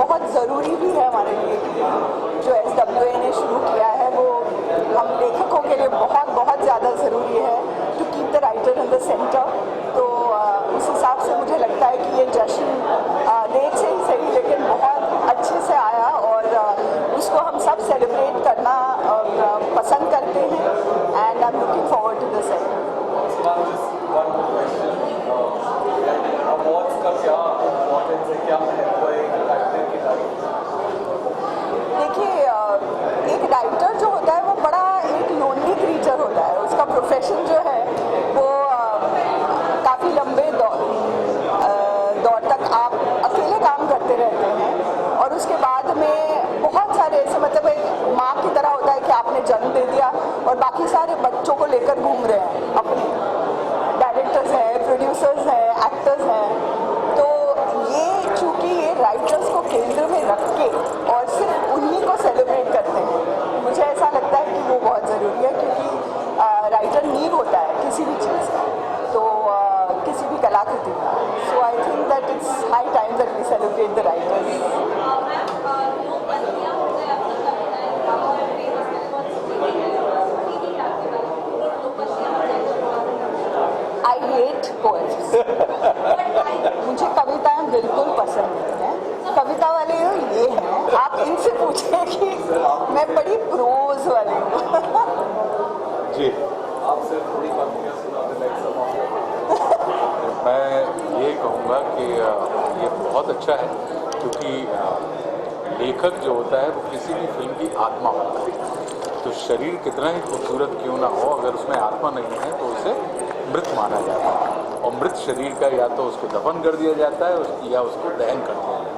बहुत ज़रूरी भी है हमारे लिए कि जो SWA ने शुरू किया है वो हम लेखकों के लिए बहुत बहुत ज़्यादा ज़रूरी है to keep the writer in the centre. तो उस हिसाब से मुझे लगता है कि ये जश्न लेट से ही सही लेकिन बहुत अच्छे से आया और उसको हम सब सेलिब्रेट करना पसंद करते हैं and I am looking forward to this end. Awards का क्या इम्पोर्टेंस है, क्या महत्व है एक राइटर की लाइफ? देखिए, एक राइटर जो होता है वो बड़ा एक लोनली क्रीचर होता है। उसका प्रोफेशन जो है वो काफ़ी लंबे दौर तक आप अकेले काम करते रहते हैं और उसके बाद में बहुत सारे ऐसे मतलब एक माँ की तरह होता है कि आपने जन्म दे दिया और बाकी सारे बच्चों को लेकर घूम रहे हैं। अपने डायरेक्टर्स हैं, प्रोड्यूसर्स हैं, एक्टर्स हैं। तो ये चूँकि ये राइटर्स को केंद्र में रख के और सिर्फ उन्हीं को सेलिब्रेट करते हैं, मुझे ऐसा लगता है कि वो बहुत ज़रूरी है क्योंकि राइटर नीड होता है किसी भी चीज़ का, तो किसी भी कलाकृति का। So I think that it's high time that we celebrate the writers. I hate poets. मुझे कविताएं बिल्कुल पसंद नहीं हैं। कविता वाले ये हैं, आप इनसे पूछें कि मैं बड़ी प्रोज वाली हूँ। जी, आपसे थोड़ी पंक्तियाँ सुनाते लाइक सम। मैं ये कहूँगा कि ये बहुत अच्छा है क्योंकि लेखक जो होता है वो किसी भी फिल्म की आत्मा होता है। तो शरीर कितना ही खूबसूरत क्यों ना हो, अगर उसमें आत्मा नहीं है तो उसे मृत माना जाता है और मृत शरीर का या तो उसको दफन कर दिया जाता है या उसको दहन कर दिया जाता है।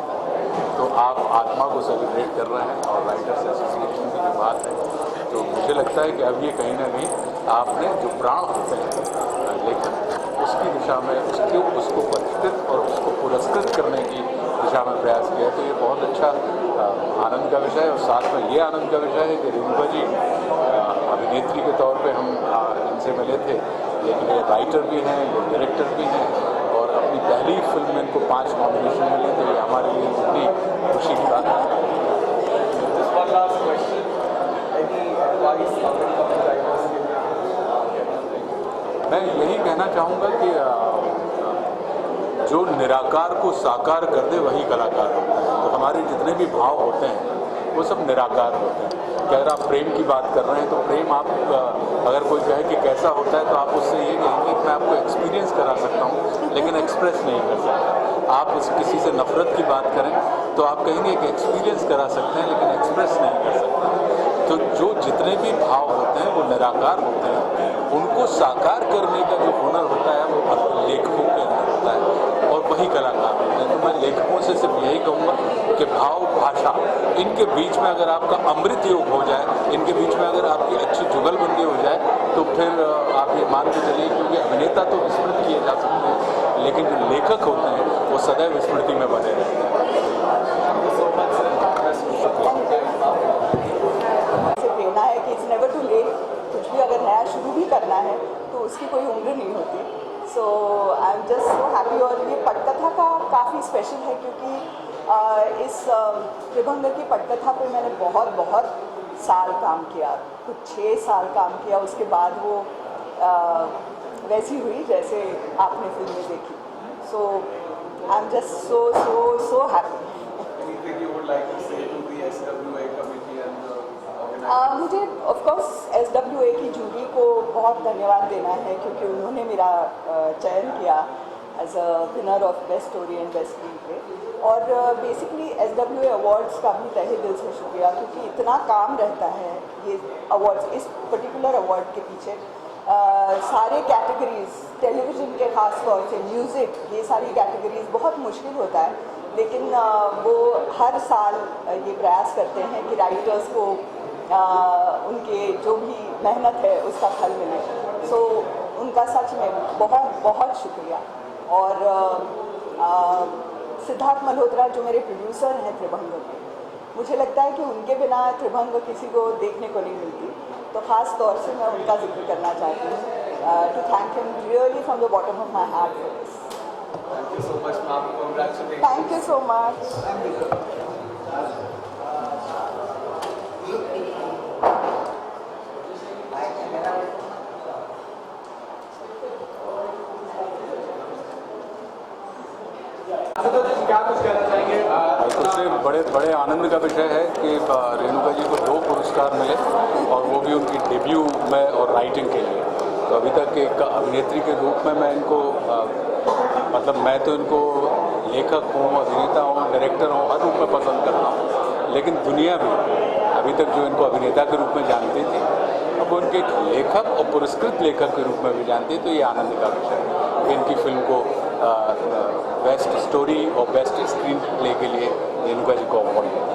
तो आप आत्मा को सेलिब्रेट कर रहे हैं और राइटर्स एसोसिएशन की जो बात है, तो मुझे लगता है कि अब ये कहीं ना कहीं आपने जो प्राण होते हैं लेखन उसकी दिशा में उसको परिष्कृत और उसको पुरस्कृत करने की दिशा में प्रयास किया। तो ये बहुत अच्छा आनंद का विषय है और साथ में ये आनंद का विषय है कि रेणुका जी अभिनेत्री के तौर पे हम इनसे मिले थे, लेकिन ये राइटर भी हैं, ये डायरेक्टर भी हैं और अपनी पहली फिल्म में इनको 5 नॉमिनेशन मिले, तो ये हमारे लिए कितनी खुशी की बात है। Just one last question. Any advice upcoming writers के लिए? मैं यही कहना चाहूँगा कि जो निराकार को साकार कर दे वही कलाकार होता है। तो हमारे जितने भी भाव होते हैं वो सब निराकार होते हैं। कि अगर आप प्रेम की बात कर रहे हैं तो प्रेम आप अगर कोई कहे कि कैसा होता है तो आप उससे ये कहेंगे कि मैं आपको एक्सपीरियंस करा सकता हूँ लेकिन एक्सप्रेस नहीं कर सकता। आप किसी से नफरत की बात करें तो आप कहेंगे कि एक्सपीरियंस करा सकते हैं लेकिन एक्सप्रेस नहीं कर सकते। तो जो जितने भी भाव होते हैं वो निराकार होते हैं, उनको साकार करने का जो हुनर होता है वो लेखकों के अंदर होता है और वही कलाकार होते हैं। तो मैं लेखकों से सिर्फ यही कहूँगा कि भाव भाषा इनके बीच में अगर आपका अमृत योग हो जाए, इनके बीच में अगर आपकी अच्छी जुगलबंदी हो जाए तो फिर आप ये मान के चलिए, क्योंकि अभिनेता तो विस्मृत किए जा सकते हैं लेकिन जो लेखक होते हैं वो सदैव स्मृति में बने रहते हैं। प्रेरणा है कि इट्स नेवर टू लेट। कुछ भी अगर नया शुरू भी करना है तो उसकी कोई उम्र नहीं होती। So I am just so happy. और ये पटकथा का काफ़ी स्पेशल है क्योंकि इस त्रिभंग की पटकथा पे मैंने बहुत साल काम किया, कुछ 6 साल काम किया। उसके बाद वो वैसी हुई जैसे आपने फिल्म में देखी। So I am just so happy. Anything you would like to say to the SWA committee and the organizers? मुझे ऑफकोर्स SWA की जूरी को बहुत धन्यवाद देना है क्योंकि उन्होंने मेरा चयन किया as a winner of best story and best screenplay. और बेसिकली SWA अवार्ड्स का भी तहे दिल से शुक्रिया क्योंकि इतना काम रहता है ये अवार्ड्स, इस पर्टिकुलर अवार्ड के पीछे सारे कैटेगरीज, टेलीविज़न के ख़ास तौर से म्यूज़िक, ये सारी कैटेगरीज बहुत मुश्किल होता है लेकिन वो हर साल ये प्रयास करते हैं कि राइटर्स को उनके जो भी मेहनत है उसका फल मिले। सो उनका सच में बहुत शुक्रिया। और सिद्धार्थ मल्होत्रा जो मेरे प्रोड्यूसर हैं त्रिभंग के, मुझे लगता है कि उनके बिना त्रिभंग किसी को देखने को नहीं मिलती, तो ख़ास तौर से मैं उनका जिक्र करना चाहती हूँ। To thank him really from the bottom of my heart for this. Thank you so much, ma'am. Congratulations. Thank you so much. क्या कुछ कहना चाहेंगे? सबसे बड़े आनंद का विषय है कि रेणुका जी को 2 पुरस्कार मिले और वो भी उनकी डेब्यू में और राइटिंग के लिए. तो अभी तक एक अभिनेत्री के रूप में मैं इनको मतलब मैं तो इनको लेखक हूँ, अभिनेता हूँ, डायरेक्टर हूँ, हर रूप में पसंद करता हूँ, लेकिन दुनिया भी अभी तक जो इनको अभिनेता के रूप में जानती थी, अब वो इनके एक लेखक और पुरस्कृत लेखक के रूप में भी जानती है. तो ये आनंद का विषय है कि इनकी फिल्म को बेस्ट स्टोरी और बेस्ट स्क्रीन प्ले के लिए रेणुका जी को अवार्ड मिला.